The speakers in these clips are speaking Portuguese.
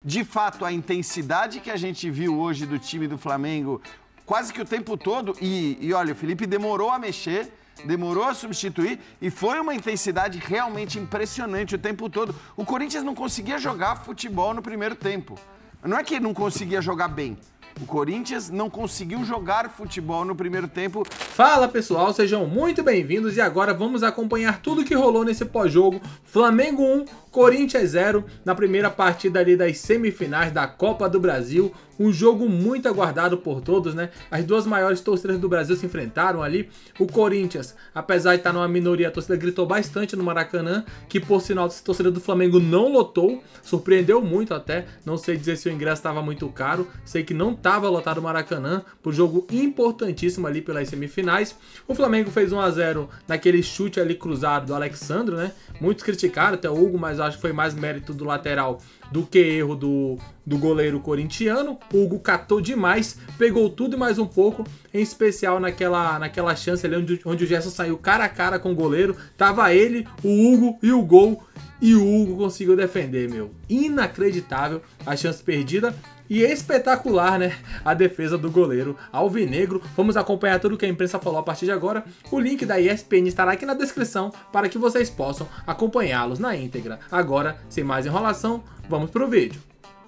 de fato, a intensidade que a gente viu hoje do time do Flamengo quase que o tempo todo, e olha, o Felipe demorou a mexer, demorou a substituir e foi uma intensidade realmente impressionante o tempo todo. O Corinthians não conseguia jogar futebol no primeiro tempo. Não é que não conseguia jogar bem. O Corinthians não conseguiu jogar futebol no primeiro tempo. Fala pessoal, sejam muito bem-vindos e agora vamos acompanhar tudo que rolou nesse pós-jogo. Flamengo 1, Corinthians 0, na primeira partida ali das semifinais da Copa do Brasil. Um jogo muito aguardado por todos, né? As duas maiores torcidas do Brasil se enfrentaram ali. O Corinthians, apesar de estar numa minoria, a torcida gritou bastante no Maracanã, que por sinal a torcida do Flamengo não lotou, surpreendeu muito até. Não sei dizer se o ingresso estava muito caro, sei que não estava lotado o Maracanã, por jogo importantíssimo ali pelas semifinais. O Flamengo fez 1 a 0 naquele chute ali cruzado do Alexandro, né? Muitos criticaram, até o Hugo, mas acho que foi mais mérito do lateral do que erro do goleiro corintiano. O Hugo catou demais, pegou tudo e mais um pouco, em especial naquela chance ali onde o Gerson saiu cara a cara com o goleiro. Tava ele, o Hugo e o gol, e o Hugo conseguiu defender, meu. Inacreditável a chance perdida. E espetacular, né? A defesa do goleiro alvinegro. Vamos acompanhar tudo que a imprensa falou a partir de agora. O link da ESPN estará aqui na descrição para que vocês possam acompanhá-los na íntegra. Agora, sem mais enrolação, vamos pro vídeo.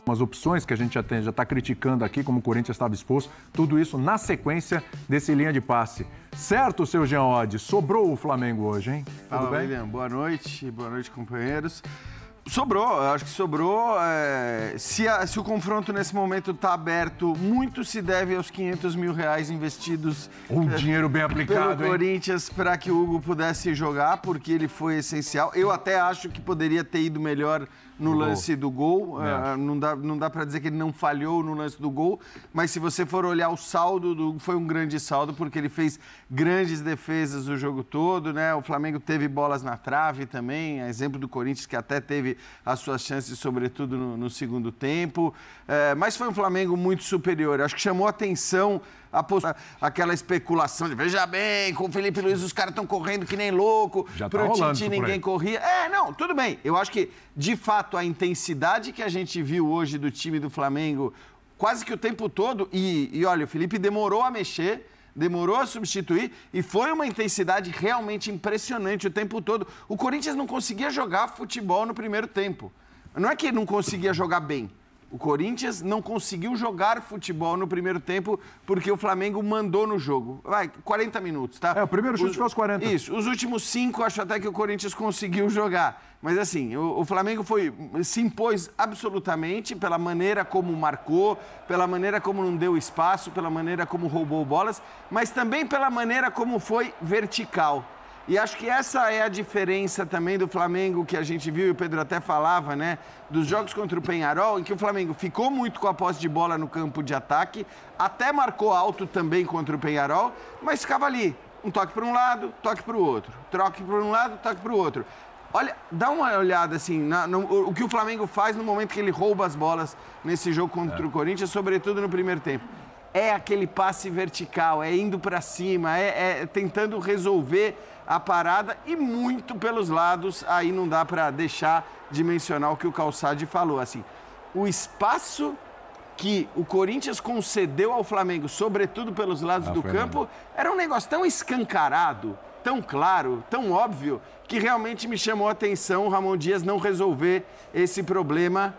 Umas opções que a gente já está criticando aqui, como o Corinthians estava exposto, tudo isso na sequência desse linha de passe. Certo, seu Jean Oddi? Sobrou o Flamengo hoje, hein? Tudo bem? William, boa noite, companheiros. Sobrou, eu acho que sobrou. Se o confronto nesse momento está aberto, muito se deve aos R$500 mil investidos. Um dinheiro bem aplicado, pelo Corinthians para que o Hugo pudesse jogar, porque ele foi essencial. Eu até acho que poderia ter ido melhor no lance do gol. Não dá para dizer que ele não falhou no lance do gol, mas se você for olhar o saldo, foi um grande saldo, porque ele fez grandes defesas o jogo todo, né? O Flamengo teve bolas na trave também, a exemplo do Corinthians, que até teve as suas chances, sobretudo no segundo tempo. Mas foi um Flamengo muito superior. Acho que chamou atenção aquela especulação de, veja bem, com o Felipe Luiz os caras estão correndo que nem louco, pro Tite ninguém corria. Não, tudo bem. Eu acho que, de fato, a intensidade que a gente viu hoje do time do Flamengo quase que o tempo todo, e olha, o Felipe demorou a mexer, demorou a substituir e foi uma intensidade realmente impressionante o tempo todo. O Corinthians não conseguia jogar futebol no primeiro tempo. Não é que não conseguia jogar bem. O Corinthians não conseguiu jogar futebol no primeiro tempo porque o Flamengo mandou no jogo. 40 minutos, tá? O primeiro chute foi aos 40. Isso. Os últimos 5, acho até que o Corinthians conseguiu jogar. Mas assim, o Flamengo se impôs absolutamente pela maneira como marcou, pela maneira como não deu espaço, pela maneira como roubou bolas, mas também pela maneira como foi vertical. E acho que essa é a diferença também do Flamengo que a gente viu, e o Pedro até falava, né? Dos jogos contra o Peñarol, em que o Flamengo ficou muito com a posse de bola no campo de ataque, até marcou alto também contra o Peñarol, mas ficava ali, um toque para um lado, toque para o outro, toque para um lado, toque para o outro. Olha, dá uma olhada assim, o que o Flamengo faz no momento que ele rouba as bolas nesse jogo contra o Corinthians, sobretudo no primeiro tempo. É aquele passe vertical, é indo para cima, é tentando resolver a parada e muito pelos lados. Aí não dá para deixar de mencionar o que o Calçade falou, assim, o espaço que o Corinthians concedeu ao Flamengo, sobretudo pelos lados do campo, era um negócio tão escancarado, tão claro, tão óbvio, que realmente me chamou a atenção o Ramon Dias não resolver esse problema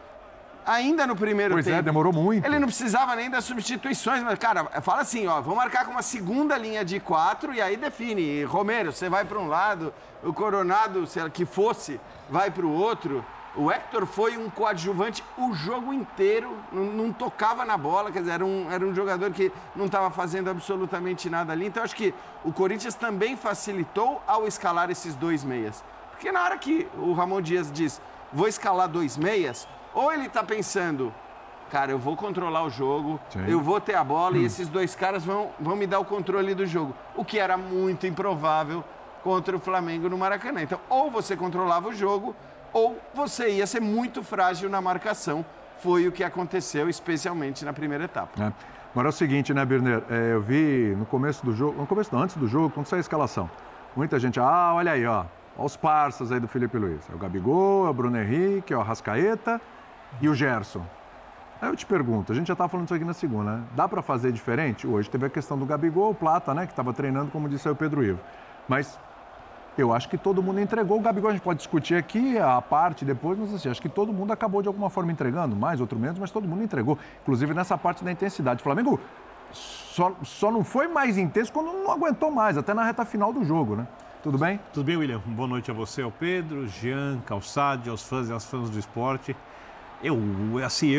ainda no primeiro tempo. Pois é, demorou muito. Ele não precisava nem das substituições, mas, cara, fala assim, ó, vou marcar com uma segunda linha de 4 e aí define. Romero, você vai para um lado, o Coronado, se que fosse, vai para o outro. O Héctor foi um coadjuvante o jogo inteiro, não tocava na bola, quer dizer, era um jogador que não estava fazendo absolutamente nada ali. Então, acho que o Corinthians também facilitou ao escalar esses 2 meias. Porque na hora que o Ramon Dias diz, vou escalar 2 meias, ou ele está pensando, cara, eu vou controlar o jogo, eu vou ter a bola e esses 2 caras vão me dar o controle do jogo. O que era muito improvável contra o Flamengo no Maracanã. Então, ou você controlava o jogo, ou você ia ser muito frágil na marcação. Foi o que aconteceu, especialmente na primeira etapa. Agora é o seguinte, né, Birner? Eu vi no começo do jogo, antes do jogo, quando saiu a escalação, muita gente, olha aí, ó os parças aí do Felipe Luiz. É o Gabigol, é o Bruno Henrique, é o Arrascaeta e o Gerson. Aí eu te pergunto, a gente já estava falando isso aqui na segunda, né? Dá para fazer diferente? Hoje teve a questão do Gabigol, o Plata, né? Que estava treinando, como disse aí o Pedro Ivo. Mas eu acho que todo mundo entregou. O Gabigol a gente pode discutir aqui a parte depois, mas assim, acho que todo mundo acabou de alguma forma entregando, mais, outro menos, mas todo mundo entregou. Inclusive nessa parte da intensidade. O Flamengo só não foi mais intenso quando não aguentou mais, até na reta final do jogo, né? Tudo bem? Tudo bem, William? Boa noite a você, ao Pedro, Jean, Calçade, aos fãs e às fãs do esporte. Eu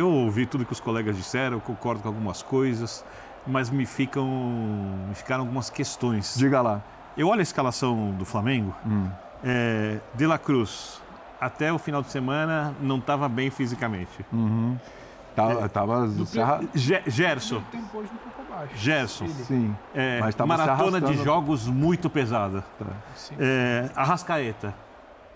ouvi tudo que os colegas disseram, eu concordo com algumas coisas, mas me ficaram algumas questões. Diga lá. Eu olho a escalação do Flamengo, De La Cruz, até o final de semana, não estava bem fisicamente. Gerson. Gerson. Sim. Mas maratona de jogos muito pesada. Arrascaeta.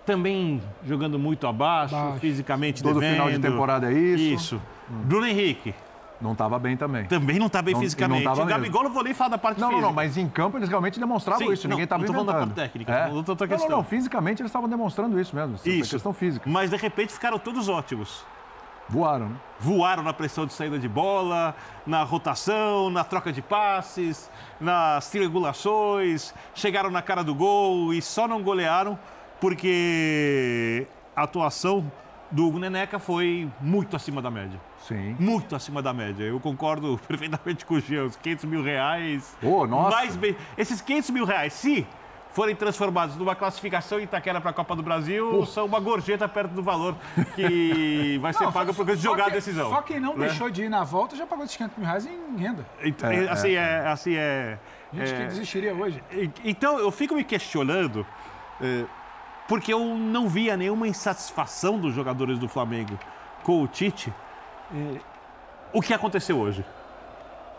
Também jogando muito abaixo. Fisicamente todo devendo. Final de temporada é isso. Isso. Bruno Henrique. Não estava bem também. Também não está bem fisicamente. O Gabigol não vou nem falar da parte física. Não, mas em campo eles realmente demonstravam isso. Ninguém estava inventando. Não estou falando da parte técnica. Outra questão. Não, fisicamente eles estavam demonstrando isso mesmo. Isso. Questão física. Mas de repente ficaram todos ótimos. Voaram, né? Voaram na pressão de saída de bola, na rotação, na troca de passes, nas triangulações, chegaram na cara do gol e só não golearam porque a atuação do Hugo Neneca foi muito acima da média. Sim. Muito acima da média. Eu concordo perfeitamente com o Jean. Os 500 mil reais... nossa! Esses 500 mil reais, se forem transformados numa classificação em Itaquera para a Copa do Brasil, são uma gorjeta perto do valor que vai ser pago por jogar a decisão. Só quem não deixou de ir na volta já pagou esses 500 mil reais em renda. Gente que desistiria hoje. Então, eu fico me questionando, porque eu não via nenhuma insatisfação dos jogadores do Flamengo com o Tite. O que aconteceu hoje?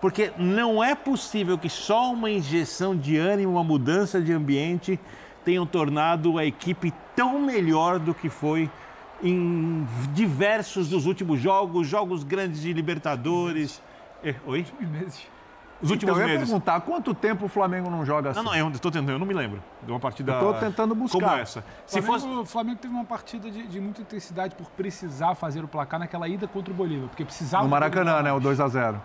Porque não é possível que só uma injeção de ânimo, uma mudança de ambiente tenham tornado a equipe tão melhor do que foi em diversos dos últimos jogos grandes de Libertadores. Oi? Os últimos meses. Eu ia perguntar, há quanto tempo o Flamengo não joga assim? Eu estou tentando, eu não me lembro de uma partida Estou tentando buscar. Como essa. O Flamengo teve uma partida de muita intensidade por precisar fazer o placar naquela ida contra o Bolívar, porque precisava... No Maracanã, né? O 2-0.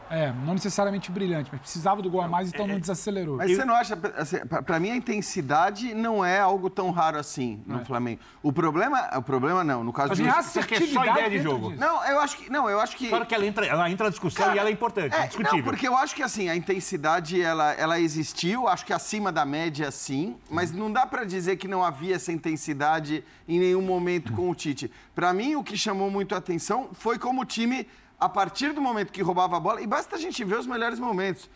Não necessariamente brilhante, mas precisava do gol a mais, então não desacelerou. Mas você não acha... Assim, para mim, a intensidade não é algo tão raro assim no Flamengo. O problema não, no caso de... Você quer só ideia de jogo. Eu acho que... Claro que ela entra na discussão e ela é importante, é discutível. Não, porque eu acho que assim, a intensidade, ela existiu, acho que acima da média, sim, mas não dá para dizer que não havia essa intensidade em nenhum momento com o Tite. Para mim, o que chamou muito a atenção foi como o time, a partir do momento que roubava a bola, e basta a gente ver os melhores momentos.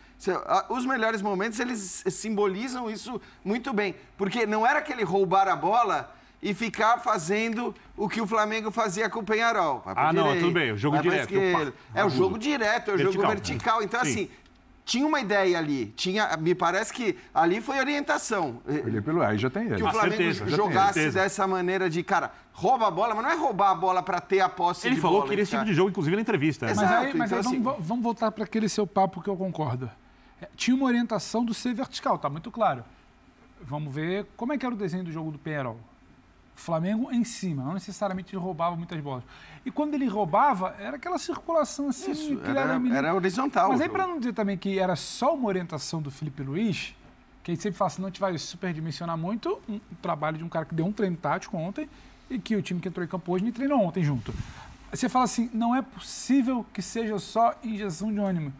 Os melhores momentos, eles simbolizam isso muito bem, porque não era aquele roubar a bola e ficar fazendo o que o Flamengo fazia com o Penharol. Tudo bem, o jogo direto. O jogo direto, é o jogo vertical. Então, sim. Assim, tinha uma ideia ali. Me parece que ali foi orientação. Aí já tem ele. Que o Flamengo jogasse dessa maneira de, cara, rouba a bola, mas não é roubar a bola para ter a posse de bola. Ele falou que queria esse tipo de jogo, inclusive na entrevista. Mas aí vamos voltar para aquele seu papo que eu concordo. Tinha uma orientação do ser vertical, tá muito claro. Vamos ver como é que era o desenho do jogo do Penharol. Flamengo em cima, não necessariamente ele roubava muitas bolas. E quando ele roubava, era aquela circulação assim... Isso, era horizontal. Mas aí para não dizer também que era só uma orientação do Felipe Luiz, que a gente sempre fala assim, não te vai superdimensionar muito um trabalho de um cara que deu um treino tático ontem e que o time que entrou em campo hoje nem treinou ontem junto. Você fala assim, não é possível que seja só injeção de ânimo.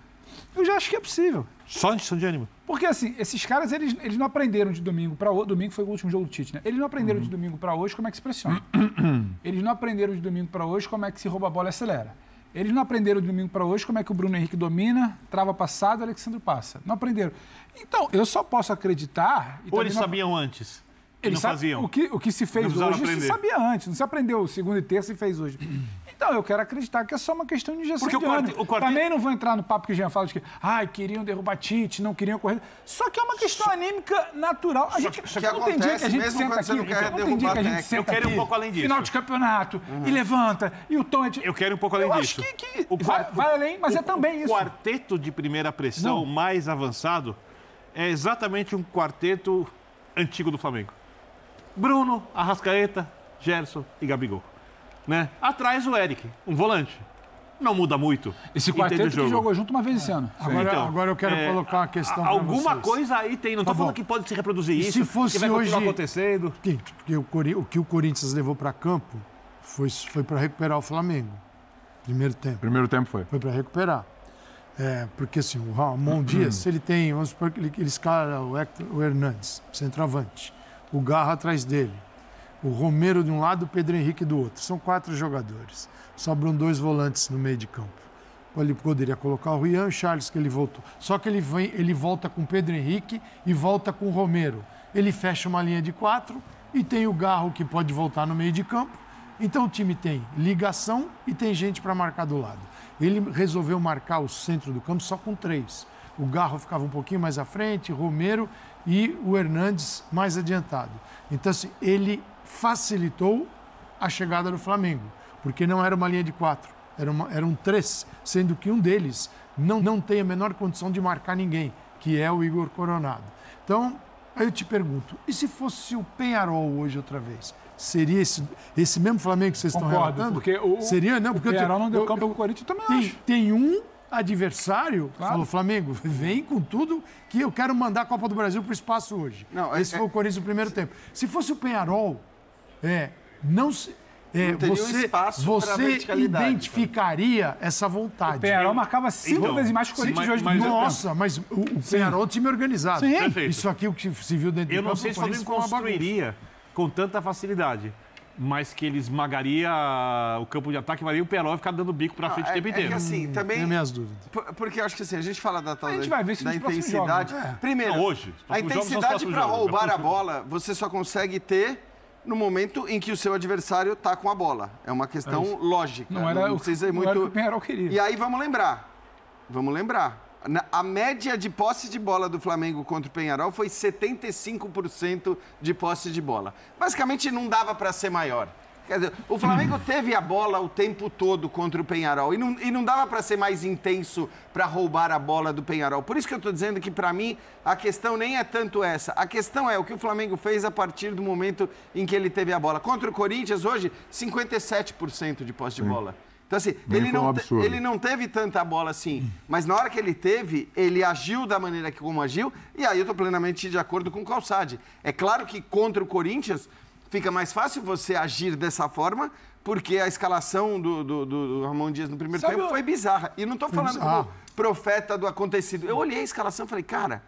Eu já acho que é possível. Só injeção de ânimo? Porque, assim, esses caras, eles não aprenderam de domingo para hoje. Domingo foi o último jogo do Tite, né? Eles não aprenderam de domingo para hoje como é que se pressiona. Eles não aprenderam de domingo para hoje como é que se rouba a bola e acelera. Eles não aprenderam de domingo para hoje como é que o Bruno Henrique domina, trava passado e o Alexandre passa. Não aprenderam. Então, eu só posso acreditar... Ou eles sabiam antes? Eles não faziam? O que se fez hoje se sabia antes. Não se aprendeu segunda e terça e fez hoje. Então, eu quero acreditar que é só uma questão de injeção de ânimo. Também não vou entrar no papo que o Jean fala de que queriam derrubar Tite, não queriam correr. Só que é uma questão anímica natural. A gente não tem dia que a gente senta aqui. Não tem dia que a gente senta aqui. Eu quero um pouco além disso. Final de campeonato, e levanta, e o tom é de... Eu quero um pouco além disso. Eu acho que vai além, mas é também isso. O quarteto de primeira pressão mais avançado é exatamente um quarteto antigo do Flamengo. Bruno, Arrascaeta, Gerson e Gabigol. Né? Atrás o Eric, um volante. não muda muito. Esse Entende o quarteto que jogo. jogou junto uma vez esse ano. Agora eu quero colocar uma questão para Alguma vocês. coisa aí tem. Não tô Tá falando bom. que pode se reproduzir E isso, se fosse que vai continuar hoje- acontecendo. Porque o que o Corinthians levou para campo foi para recuperar o Flamengo. Primeiro tempo. Primeiro tempo foi. Foi para recuperar. Porque assim, o Ramon Dias, ele tem, vamos supor que ele escala o Hernandes, centroavante. O Garra atrás dele. O Romero de um lado, o Pedro Henrique do outro. São 4 jogadores. Sobram 2 volantes no meio de campo. Ele poderia colocar o Rian e o Charles, que ele voltou. Só que ele volta com o Pedro Henrique e volta com o Romero. Ele fecha uma linha de 4 e tem o Garro, que pode voltar no meio de campo. Então o time tem ligação e tem gente para marcar do lado. Ele resolveu marcar o centro do campo só com 3. O Garro ficava um pouquinho mais à frente, Romero e o Hernandes mais adiantado. Então, assim, ele facilitou a chegada do Flamengo, porque não era uma linha de 4, eram 3, sendo que um deles não tem a menor condição de marcar ninguém, que é o Igor Coronado. Então, aí eu te pergunto, e se fosse o Peñarol hoje outra vez? Seria esse mesmo Flamengo que vocês estão relatando? Porque Seria, não, porque o Peñarol não deu campo pro Corinthians, eu também acho. tem um adversário, Claro. falou, Flamengo, vem com tudo que eu quero mandar a Copa do Brasil para o espaço hoje. Não, Esse foi o Corinthians no primeiro tempo. Se fosse o Peñarol, não teria um espaço pra você verticalidade, identificaria essa vontade. O Peñarol marcava 5 Então, vezes mais que o Corinthians sim, hoje. mas- Nossa, mas o Peñarol é um time organizado. Sim. Perfeito. Isso aqui, o que se viu dentro Eu do não campo, sei se o Corinthians Flamengo foi uma bagunça. construiria com tanta facilidade, mas que ele esmagaria o campo de ataque, varia o Peñarol e ficar dando bico pra frente o tempo É inteiro. que assim, também... Tenho minhas dúvidas. Porque eu acho que assim, a gente fala da tal A gente da, vai ver isso da nos próximos intensidade. jogos, né? Primeiro, Não, hoje. Os a próximos jogos são os intensidade próximos para jogos. roubar a bola, você só consegue ter no momento em que o seu adversário está com a bola. É uma questão lógica. Não era o precisa ir não era o que muito... o Peñarol queria. E aí vamos lembrar. A média de posse de bola do Flamengo contra o Peñarol foi 75% de posse de bola. Basicamente não dava para ser maior. Quer dizer, o Flamengo teve a bola o tempo todo contra o Peñarol e não dava para ser mais intenso para roubar a bola do Peñarol. Por isso que eu estou dizendo que, para mim, a questão nem é tanto essa. A questão é o que o Flamengo fez a partir do momento em que ele teve a bola. Contra o Corinthians, hoje, 57% de posse de bola. Então, assim, Nem foi um absurdo. ele não teve tanta bola assim, mas na hora que ele teve, ele agiu da maneira como agiu, e aí eu estou plenamente de acordo com o Calçade. É claro que contra o Corinthians fica mais fácil você agir dessa forma, porque a escalação do Ramon Dias no primeiro tempo foi bizarra. E não estou falando como profeta do acontecido. Eu olhei a escalação e falei, cara,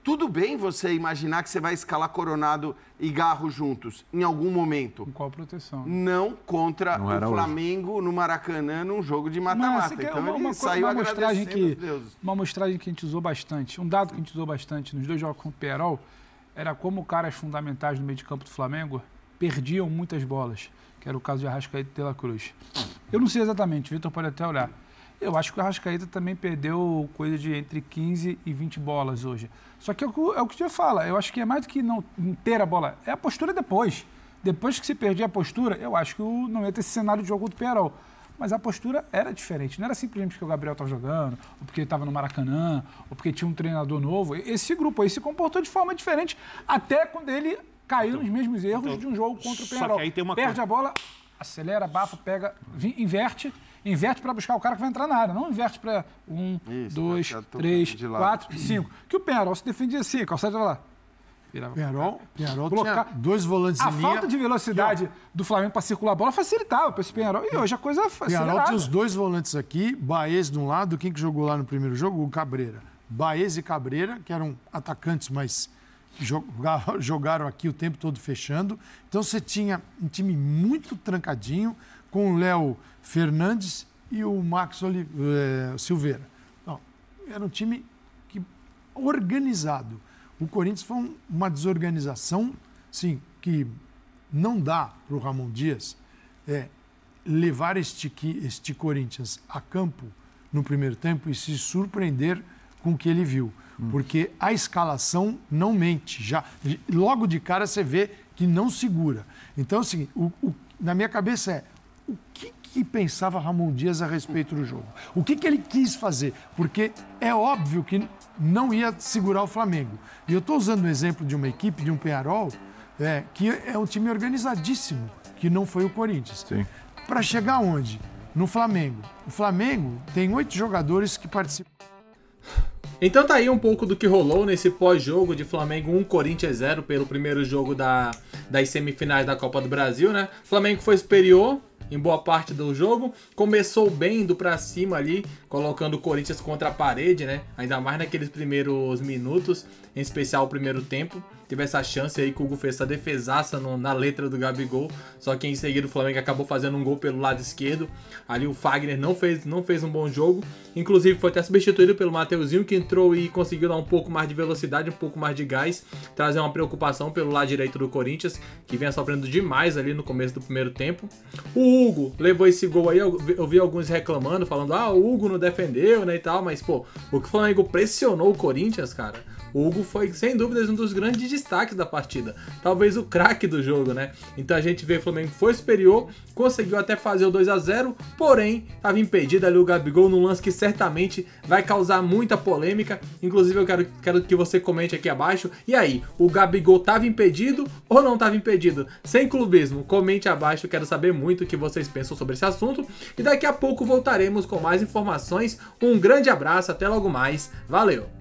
tudo bem você imaginar que você vai escalar Coronado e Garro juntos em algum momento. Com qual proteção? Não contra Não era o hoje. Flamengo no Maracanã num jogo de Mas mata-mata. essa aqui é Então ele saiu amostragem agradecendo os deuses. uma amostragem que a gente usou bastante, um dado que a gente usou bastante nos 2 jogos contra o Peñarol, era como caras fundamentais no meio de campo do Flamengo perdiam muitas bolas, que era o caso de Arrascaeta e De La Cruz. Eu não sei exatamente, o Vitor pode até olhar. Eu acho que o Arrascaeta também perdeu coisa de entre 15 e 20 bolas hoje. Só que é o que o Tio fala, eu acho que é mais do que não ter a bola, é a postura depois. Depois que se perdia a postura, eu acho que não ia ter esse cenário de jogo do Peñarol. Mas a postura era diferente, não era simplesmente porque o Gabriel estava jogando, ou porque ele estava no Maracanã, ou porque tinha um treinador novo. Esse grupo aí se comportou de forma diferente, até quando ele caiu nos mesmos erros de um jogo contra o só Peñarol. que aí tem uma Perde coisa. a bola, acelera, abafa, pega, inverte para buscar o cara que vai entrar na área, não inverte para 1, Isso, 2, vai ficar 3, de lado. 4, 5. Que o Peñarol se defendia assim, a Calçada vai lá. Virava. Peñarol Colocar- tinha 2 volantes A em linha. falta de velocidade do Flamengo para circular a bola facilitava para esse Peñarol. E hoje a coisa foi Peñarol acelerada. tinha os 2 volantes aqui, Baez de um lado, quem que jogou lá no primeiro jogo? O Cabreira. Baez e Cabreira, que eram atacantes, mas jogaram aqui o tempo todo fechando. Então você tinha um time muito trancadinho, com o Léo Fernandes e o Max Silveira. Não, era um time organizado. O Corinthians foi uma desorganização, sim, que não dá para o Ramon Dias levar este Corinthians a campo no primeiro tempo e se surpreender com o que ele viu. Porque a escalação não mente. Logo de cara você vê que não segura. Então, assim, na minha cabeça o que pensava Ramon Dias a respeito do jogo? O que ele quis fazer? Porque é óbvio que não ia segurar o Flamengo. E eu estou usando o exemplo de uma equipe, de um Peñarol, que é um time organizadíssimo, que não foi o Corinthians. Sim. Para chegar onde? no Flamengo. O Flamengo tem 8 jogadores que participam. Então tá aí um pouco do que rolou nesse pós-jogo de Flamengo 1, Corinthians 0 pelo primeiro jogo das semifinais da Copa do Brasil, né? O Flamengo foi superior em boa parte do jogo, começou bem indo pra cima ali, colocando o Corinthians contra a parede, né? Ainda mais naqueles primeiros minutos, em especial o primeiro tempo. Teve essa chance aí que o Hugo fez essa defesaça na letra do Gabigol, só que em seguida o Flamengo acabou fazendo um gol pelo lado esquerdo. Ali o Fagner não fez um bom jogo, inclusive foi até substituído pelo Mateuzinho, que entrou e conseguiu dar um pouco mais de velocidade, um pouco mais de gás, trazer uma preocupação pelo lado direito do Corinthians, que vinha sofrendo demais ali no começo do primeiro tempo. O Hugo levou esse gol aí, eu vi alguns reclamando, falando, o Hugo não defendeu, né, e tal, mas, pô, o que o Flamengo pressionou o Corinthians, cara, o Hugo foi, sem dúvidas, um dos grandes destaques da partida. Talvez o craque do jogo, né? Então a gente vê que o Flamengo foi superior, conseguiu até fazer o 2-0, porém, estava impedido ali o Gabigol num lance que certamente vai causar muita polêmica. Inclusive, eu quero que você comente aqui abaixo. E aí, o Gabigol estava impedido ou não estava impedido? Sem clubismo, comente abaixo, eu quero saber muito o que vocês pensam sobre esse assunto. E daqui a pouco voltaremos com mais informações. Um grande abraço, até logo mais. Valeu!